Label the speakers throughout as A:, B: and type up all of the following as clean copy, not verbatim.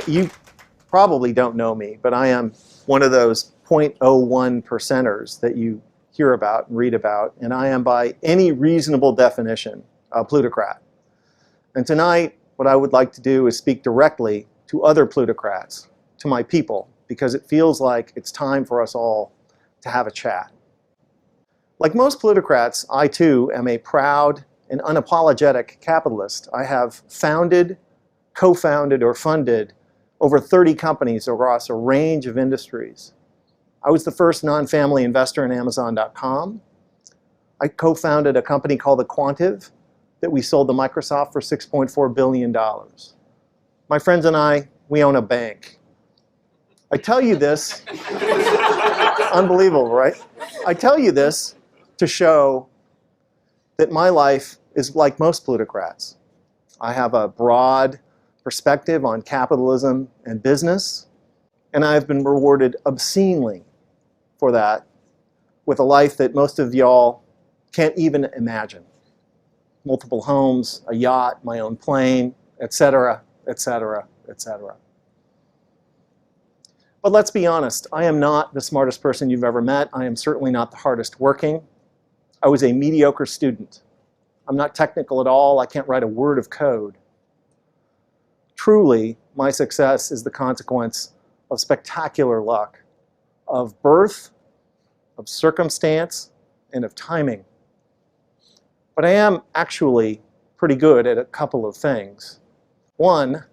A: You probably don't know me, but I am one of those 0.01 percenters that you hear about and read about, and I am by any reasonable definition a plutocrat. And tonight, what I would like to do is speak directly to other plutocrats, to my people, because it feels like it's time for us all to have a chat. Like most plutocrats, I too am a proud and unapologetic capitalist. I have founded, co-founded, or funded over 30 companies across a range of industries. I was the first non-family investor in Amazon.com. I co-founded a company called The Quantive that we sold to Microsoft for $6.4 billion. My friends and I, we own a bank. I tell you this, unbelievable, right? I tell you this to show that my life is like most plutocrats. I have a broad perspective on capitalism and business, and I've been rewarded obscenely for that with a life that most of y'all can't even imagine. Multiple homes, a yacht, my own plane, etc., etc., etc. But let's be honest, I am not the smartest person you've ever met. I am certainly not the hardest working. I was a mediocre student. I'm not technical at all. I can't write a word of code. Truly, my success is the consequence of spectacular luck, of birth, of circumstance, and of timing. But I am actually pretty good at a couple of things. One,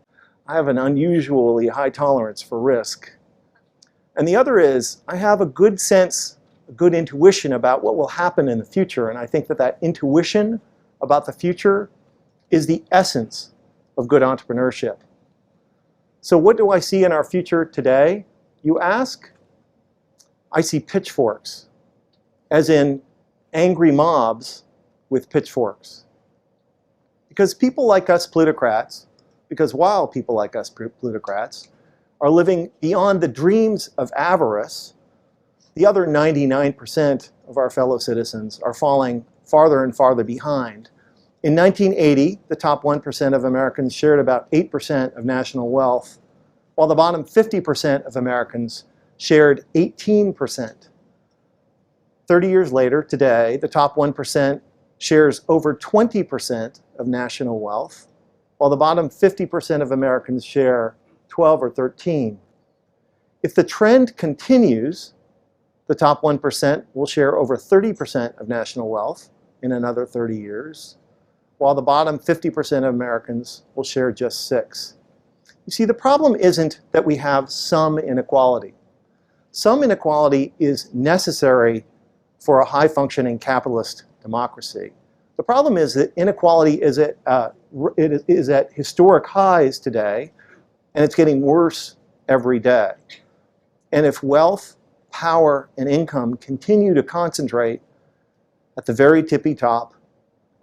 A: I have an unusually high tolerance for risk. And the other is, I have a good sense, a good intuition about what will happen in the future. And I think that that intuition about the future is the essence of good entrepreneurship. So what do I see in our future today, you ask? I see pitchforks, as in angry mobs with pitchforks. Because people like us plutocrats, because while people like us plutocrats are living beyond the dreams of avarice, the other 99% of our fellow citizens are falling farther and farther behind. In 1980, the top 1% of Americans shared about 8% of national wealth, while the bottom 50% of Americans shared 18%. 30 years later, today, the top 1% shares over 20% of national wealth, while the bottom 50% of Americans share 12 or 13. If the trend continues, the top 1% will share over 30% of national wealth in another 30 years, while the bottom 50% of Americans will share just 6. You see, the problem isn't that we have some inequality. Some inequality is necessary for a high-functioning capitalist democracy. The problem is that inequality is at historic highs today, and it's getting worse every day. And if wealth, power, and income continue to concentrate at the very tippy top,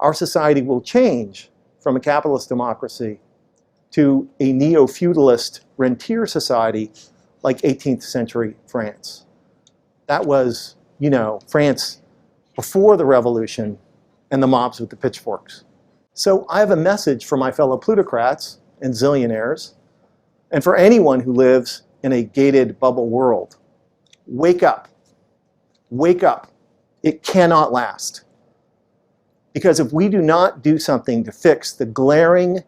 A: our society will change from a capitalist democracy to a neo-feudalist rentier society like 18th century France. That was, you know, France before the revolution and the mobs with the pitchforks. So I have a message for my fellow plutocrats and zillionaires, and for anyone who lives in a gated bubble world. Wake up. Wake up. It cannot last. Because if we do not do something to fix the glaring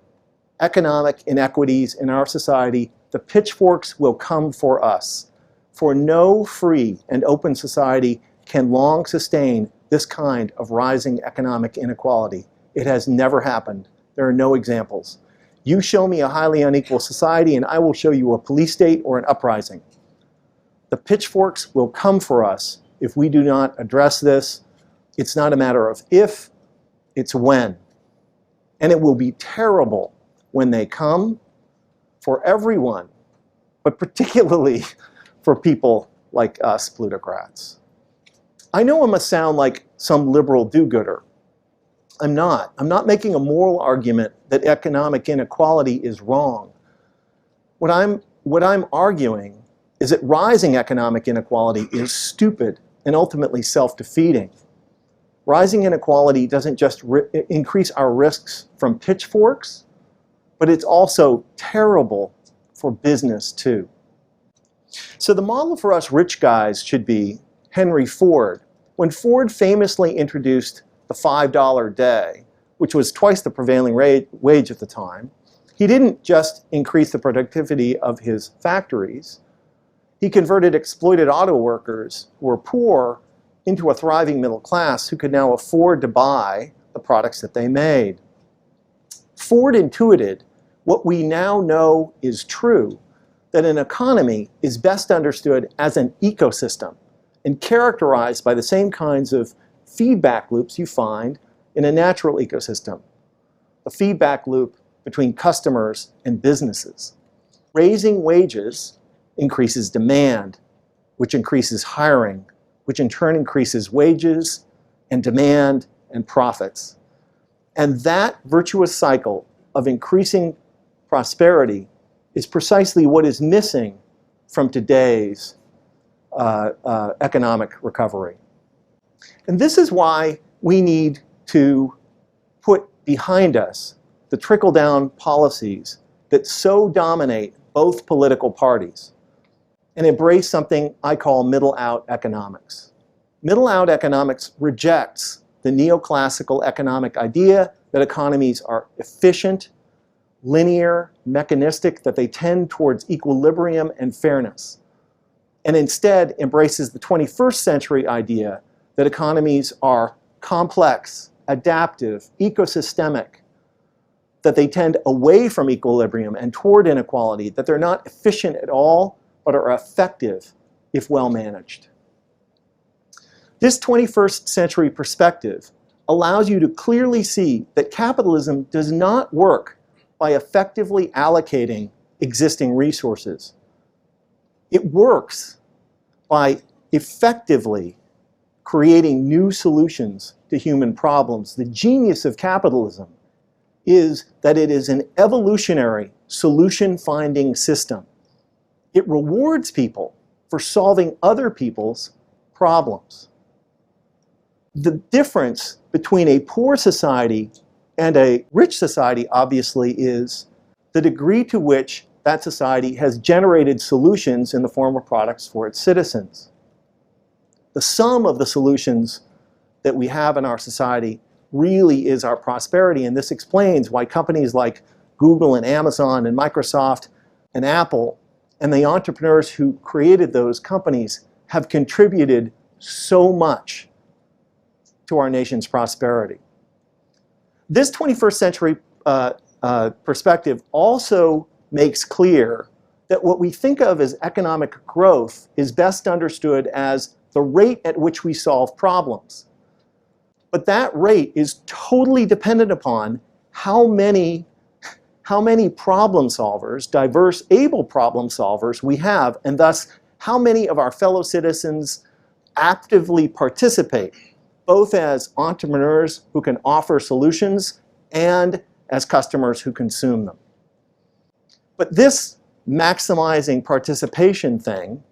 A: economic inequities in our society, the pitchforks will come for us. For no free and open society can long sustain this kind of rising economic inequality. It has never happened. There are no examples. You show me a highly unequal society and I will show you a police state or an uprising. The pitchforks will come for us if we do not address this. It's not a matter of if, it's when. And it will be terrible when they come for everyone, but particularly for people like us plutocrats. I know I must sound like some liberal do-gooder. I'm not. I'm not making a moral argument that economic inequality is wrong. What I'm arguing is that rising economic inequality is stupid and ultimately self-defeating. Rising inequality doesn't just increase our risks from pitchforks, but it's also terrible for business too. So the model for us rich guys should be Henry Ford. When Ford famously introduced the $5 day, which was twice the prevailing wage at the time, he didn't just increase the productivity of his factories. He converted exploited auto workers who were poor into a thriving middle class who could now afford to buy the products that they made. Ford intuited what we now know is true, that an economy is best understood as an ecosystem and characterized by the same kinds of feedback loops you find in a natural ecosystem. A feedback loop between customers and businesses. Raising wages increases demand, which increases hiring, which in turn increases wages and demand and profits. And that virtuous cycle of increasing prosperity is precisely what is missing from today's economic recovery. And this is why we need to put behind us the trickle-down policies that so dominate both political parties and embrace something I call middle-out economics. Middle-out economics rejects the neoclassical economic idea that economies are efficient, linear, mechanistic, that they tend towards equilibrium and fairness, and instead embraces the 21st century idea that economies are complex, adaptive, ecosystemic, that they tend away from equilibrium and toward inequality, that they're not efficient at all, but are effective if well managed. This 21st century perspective allows you to clearly see that capitalism does not work by effectively allocating existing resources. It works by effectively creating new solutions to human problems. The genius of capitalism is that it is an evolutionary solution-finding system. It rewards people for solving other people's problems. The difference between a poor society and a rich society, obviously, is the degree to which that society has generated solutions in the form of products for its citizens. The sum of the solutions that we have in our society really is our prosperity, and this explains why companies like Google and Amazon and Microsoft and Apple and the entrepreneurs who created those companies have contributed so much to our nation's prosperity. This 21st century perspective also makes clear that what we think of as economic growth is best understood as the rate at which we solve problems. But that rate is totally dependent upon how many problem solvers, diverse, able problem solvers we have, and thus how many of our fellow citizens actively participate, both as entrepreneurs who can offer solutions and as customers who consume them. But this maximizing participation thing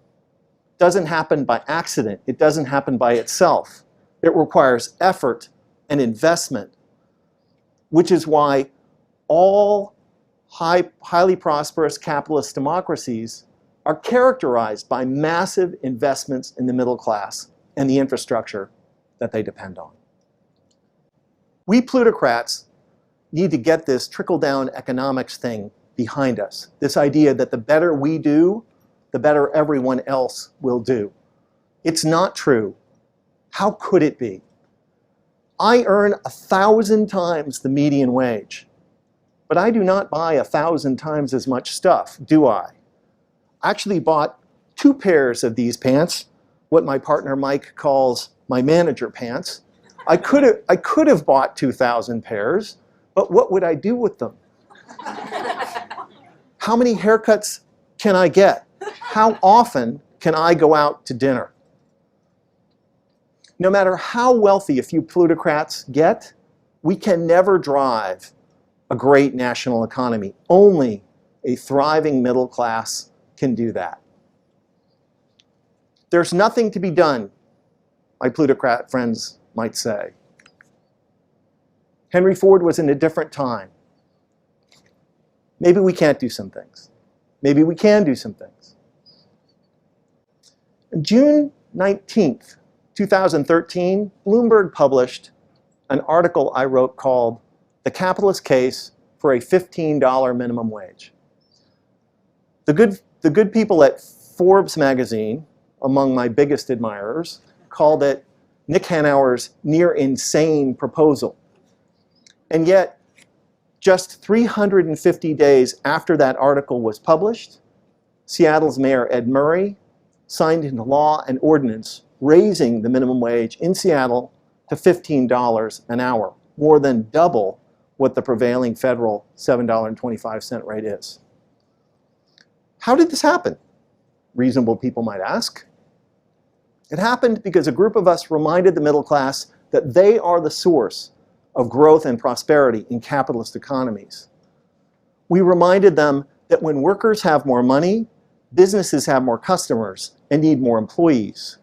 A: doesn't happen by accident. It doesn't happen by itself. It requires effort and investment, which is why all highly prosperous capitalist democracies are characterized by massive investments in the middle class and the infrastructure that they depend on. We plutocrats need to get this trickle-down economics thing behind us. This idea that the better we do, the better everyone else will do. It's not true. How could it be? I earn 1,000 times the median wage, but I do not buy 1,000 times as much stuff, do I? I actually bought 2 pairs of these pants, what my partner Mike calls my manager pants. I could have bought 2,000 pairs, but what would I do with them? How many haircuts can I get? How often can I go out to dinner? No matter how wealthy a few plutocrats get, we can never drive a great national economy. Only a thriving middle class can do that. There's nothing to be done, my plutocrat friends might say. Henry Ford was in a different time. Maybe we can't do some things. maybe we can do some things. On June 19th, 2013, Bloomberg published an article I wrote called "The Capitalist Case for a $15 Minimum Wage." The good people at Forbes magazine, among my biggest admirers, called it Nick Hanauer's near insane proposal. And yet, just 350 days after that article was published, Seattle's Mayor Ed Murray signed into law an ordinance raising the minimum wage in Seattle to $15 an hour, more than double what the prevailing federal $7.25 rate is. How did this happen? Reasonable people might ask. It happened because a group of us reminded the middle class that they are the source of growth and prosperity in capitalist economies. We reminded them that when workers have more money, businesses have more customers and need more employees.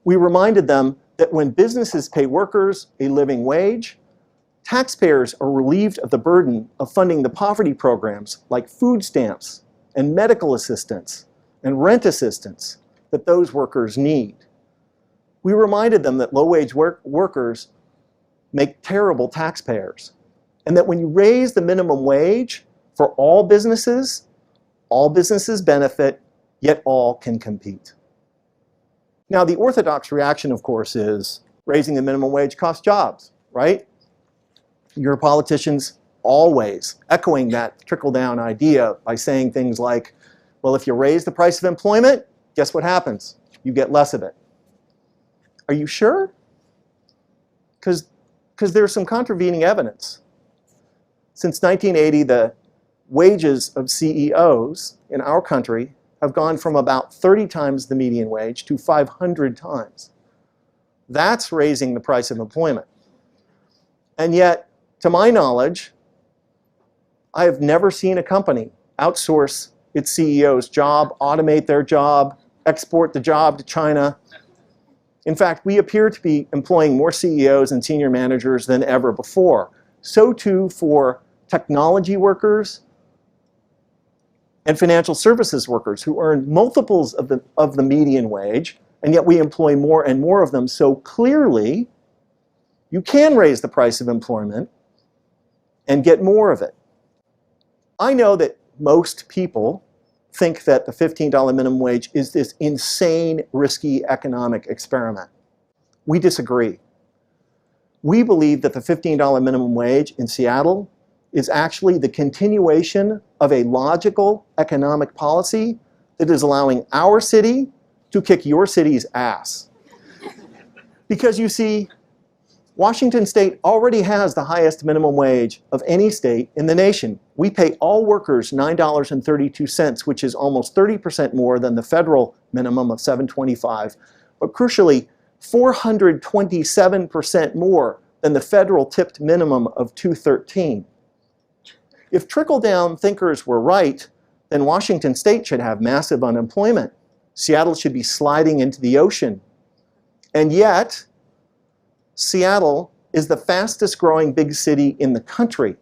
A: We reminded them that when businesses pay workers a living wage, taxpayers are relieved of the burden of funding the poverty programs like food stamps and medical assistance and rent assistance that those workers need. We reminded them that low-wage workers make terrible taxpayers, and that when you raise the minimum wage for all businesses benefit, yet all can compete. Now, the orthodox reaction, of course, is raising the minimum wage costs jobs, right? Your politicians always echoing that trickle-down idea by saying things like, well, if you raise the price of employment, guess what happens? You get less of it. Are you sure? Because there's some contravening evidence. Since 1980, the wages of CEOs in our country have gone from about 30 times the median wage to 500 times. That's raising the price of employment. And yet, to my knowledge, I have never seen a company outsource its CEO's job, automate their job, export the job to China. In fact, we appear to be employing more CEOs and senior managers than ever before. So too for technology workers and financial services workers who earn multiples of the median wage, and yet we employ more and more of them. So clearly, you can raise the price of employment and get more of it. I know that most people think that the $15 minimum wage is this insane, risky economic experiment. We disagree. We believe that the $15 minimum wage in Seattle is actually the continuation of a logical economic policy that is allowing our city to kick your city's ass. Because you see, Washington State already has the highest minimum wage of any state in the nation. We pay all workers $9.32, which is almost 30% more than the federal minimum of $7.25, but crucially, 427% more than the federal tipped minimum of $2.13. If trickle-down thinkers were right, then Washington State should have massive unemployment. Seattle should be sliding into the ocean. And yet, Seattle is the fastest growing big city in the country.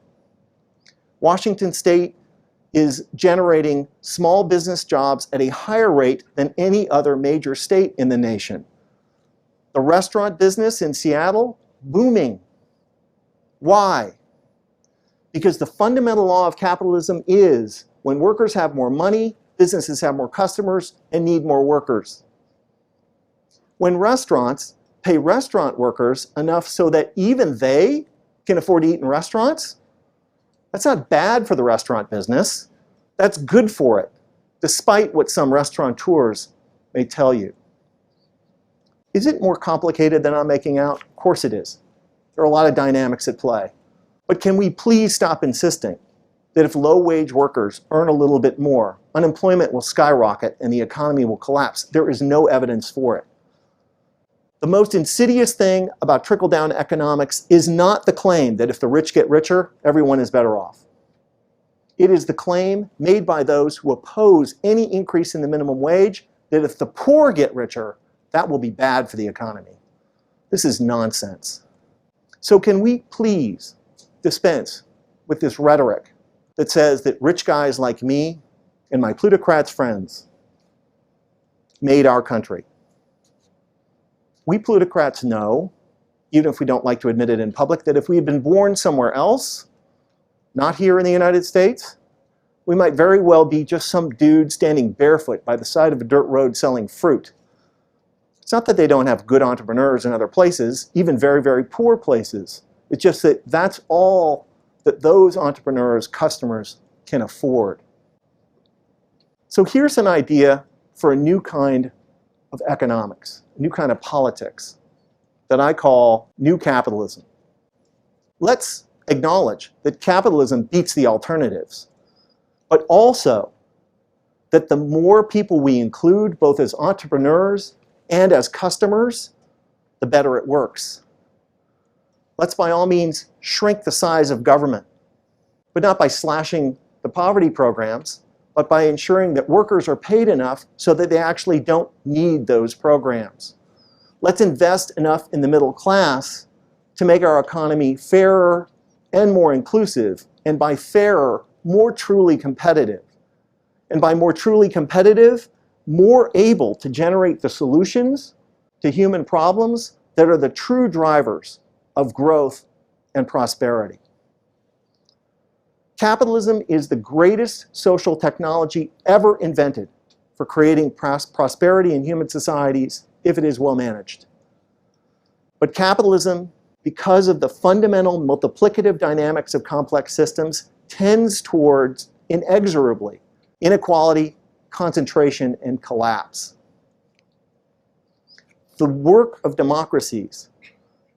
A: Washington State is generating small business jobs at a higher rate than any other major state in the nation. The restaurant business in Seattle, booming. Why? Because the fundamental law of capitalism is when workers have more money, businesses have more customers and need more workers. When restaurants pay restaurant workers enough so that even they can afford to eat in restaurants, that's not bad for the restaurant business. That's good for it, despite what some restaurateurs may tell you. Is it more complicated than I'm making out? Of course it is. There are a lot of dynamics at play. But can we please stop insisting that if low-wage workers earn a little bit more, unemployment will skyrocket and the economy will collapse? There is no evidence for it. The most insidious thing about trickle-down economics is not the claim that if the rich get richer, everyone is better off. It is the claim made by those who oppose any increase in the minimum wage that if the poor get richer, that will be bad for the economy. This is nonsense. So can we please dispense with this rhetoric that says that rich guys like me and my plutocrats friends made our country. We plutocrats know, even if we don't like to admit it in public, that if we had been born somewhere else, not here in the United States, we might very well be just some dude standing barefoot by the side of a dirt road selling fruit. It's not that they don't have good entrepreneurs in other places, even very, very poor places. It's just that that's all that those entrepreneurs, customers, can afford. So here's an idea for a new kind of economics, a new kind of politics that I call new capitalism. Let's acknowledge that capitalism beats the alternatives, but also that the more people we include, both as entrepreneurs and as customers, the better it works. Let's by all means shrink the size of government, but not by slashing the poverty programs, but by ensuring that workers are paid enough so that they actually don't need those programs. Let's invest enough in the middle class to make our economy fairer and more inclusive, and by fairer, more truly competitive. And by more truly competitive, more able to generate the solutions to human problems that are the true drivers of growth and prosperity. Capitalism is the greatest social technology ever invented for creating prosperity in human societies if it is well managed. But capitalism, because of the fundamental multiplicative dynamics of complex systems, tends towards, inexorably, inequality, concentration, and collapse. The work of democracies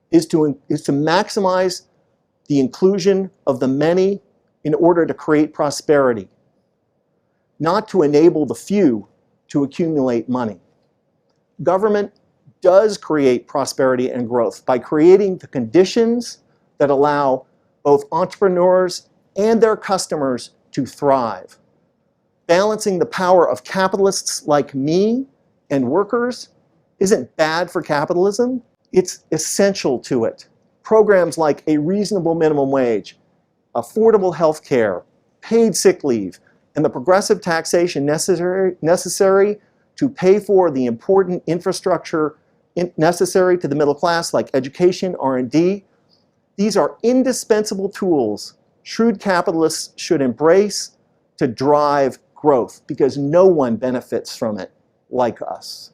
A: is to maximize the inclusion of the many in order to create prosperity, not to enable the few to accumulate money. Government does create prosperity and growth by creating the conditions that allow both entrepreneurs and their customers to thrive. Balancing the power of capitalists like me and workers isn't bad for capitalism, it's essential to it. Programs like a reasonable minimum wage, affordable health care, paid sick leave, and the progressive taxation necessary to pay for the important infrastructure necessary to the middle class, like education, R&D. These are indispensable tools shrewd capitalists should embrace to drive growth, because no one benefits from it like us.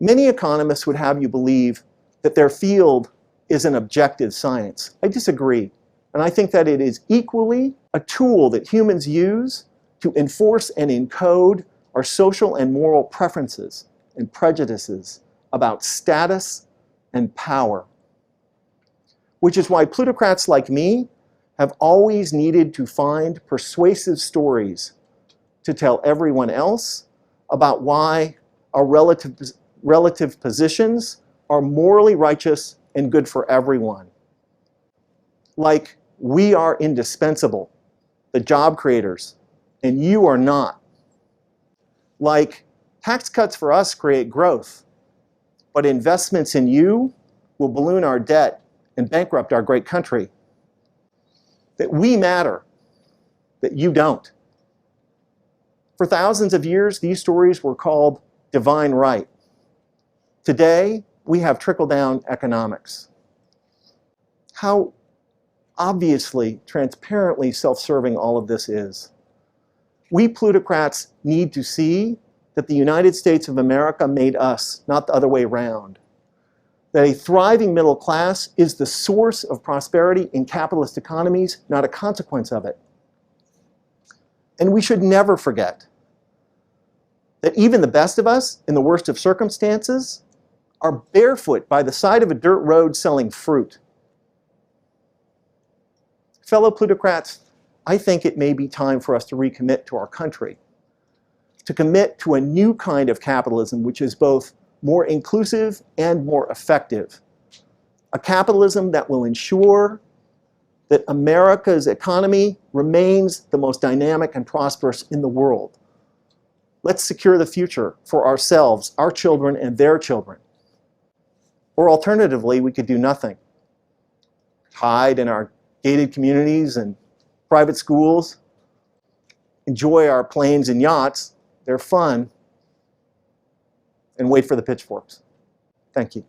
A: Many economists would have you believe that their field is an objective science. I disagree. And I think that it is equally a tool that humans use to enforce and encode our social and moral preferences and prejudices about status and power. Which is why plutocrats like me have always needed to find persuasive stories to tell everyone else about why our relative positions are morally righteous and good for everyone. Like, we are indispensable, the job creators, and you are not. Like, tax cuts for us create growth, but investments in you will balloon our debt and bankrupt our great country. That we matter, that you don't. For thousands of years, these stories were called divine right. Today, we have trickle-down economics. How obviously, transparently self-serving all of this is. We plutocrats need to see that the United States of America made us, not the other way around. That a thriving middle class is the source of prosperity in capitalist economies, not a consequence of it. And we should never forget that even the best of us, in the worst of circumstances, are barefoot by the side of a dirt road selling fruit. Fellow plutocrats, I think it may be time for us to recommit to our country, to commit to a new kind of capitalism which is both more inclusive and more effective. A capitalism that will ensure that America's economy remains the most dynamic and prosperous in the world. Let's secure the future for ourselves, our children, and their children. Or alternatively, we could do nothing. Hide in our gated communities and private schools, enjoy our planes and yachts. They're fun. And wait for the pitchforks. Thank you.